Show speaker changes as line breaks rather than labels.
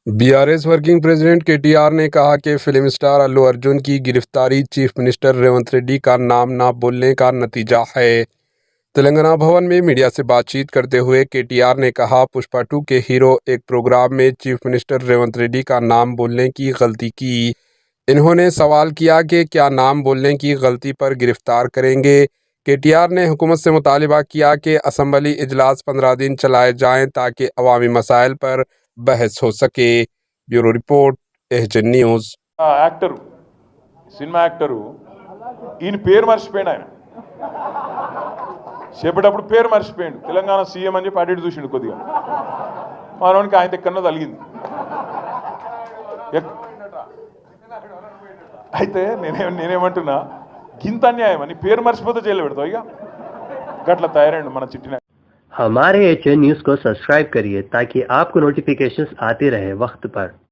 BRS working president KTR ने कहा कि फिल्म स्टार अल्लू अर्जुन की गिरफ्तारी चीफ मिनिस्टर रेवंत रेड्डी का नाम ना बोलने का नतीजा है। तेलंगाना भवन में मीडिया से बातचीत करते हुए केटीआर ने कहा, पुष्पा 2 के हीरो एक प्रोग्राम में चीफ मिनिस्टर रेवंत रेड्डी का नाम बोलने की गलती की। इन्होंने सवाल किया कि क्या नाम बोलने की गलती पर गिरफ्तार करेंगे। केटीआर ने हुकूमत से मुतालिबा किया कि असम्बली इजलास 15 दिन चलाए जाएं ताकि अवामी मसाइल पर बहस हो सके। ब्यूरो रिपोर्ट, एहजन न्यूज़।
యాక్టరు సినిమా యాక్టరు ఈయన పేరు మర్చిపోయాడు. ఆయన చెప్పేటప్పుడు పేరు మర్చిపోయాడు. తెలంగాణ సీఎం అని చెప్పి అడిగి చూసిండు కొద్దిగా. మనోనికి ఆయన ఎక్కడో తలిగింది. అయితే నేనేమంటున్నా, గింత అన్యాయం అని పేరు మర్చిపోతే జైలు పెడతావు. ఇక గట్ల తయారైండు మన చిట్టిన.
हमारे एचएन न्यूज़ को सब्सक्राइब करिए ताकि आपको नोटिफिकेशंस आते रहे वक्त पर।